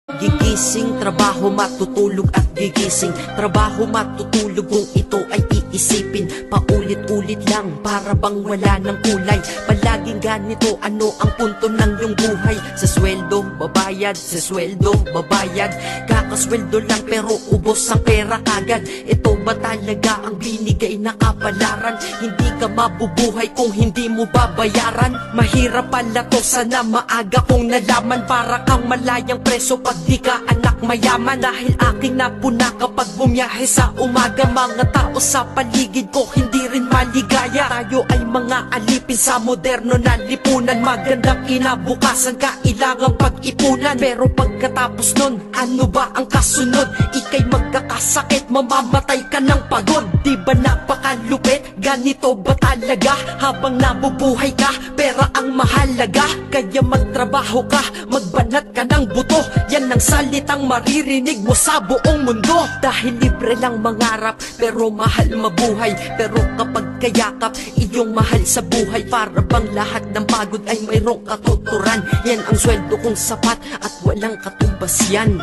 Gigising, trabaho, matutulog at gigising. Trabaho, matutulog kung ito ay iisipin. Paulit-ulit lang, para bang wala ng kulay. Palaging ganito, ano ang punto ng iyong buhay? Sa sweldo, babayad, sa sweldo, babayad. Kakasweldo lang pero ubos ang pera kagad. Ito ba talaga ang binigay na kapalaran? Hindi ka mabubuhay kung hindi mo babayaran. Mahirap pala to, sana maaga kong nalaman. Para kang malayang preso pag di ka anak mayaman. Dahil aking napuna kapag bumiyahe sa umaga. Mga tao sa paligid ko hindi rin maligaya. Tayo ay mga alipin sa moderno na lipunan. Magandang kinabukasan kailangang pag-ipunan. Pero pagkatapos nun, ano ba ang kasunod? Ika'y magkakasakit, mamamatay ka ng pagod. Di ba napakalupit? Ganito ba talaga? Habang nabubuhay ka, pera ang mahalaga. Kaya magtrabaho ka, magbanat ka ng buto. Yan ang salitang maririnig mo sa buong mundo. Dahil libre lang mangarap, pero mahal mabuhay. Pero kapag kayakap, iyong mahal sa buhay. Para bang lahat ng pagod ay mayroong katuturan. Yan ang sweldo kong sapat at walang katumbas yan.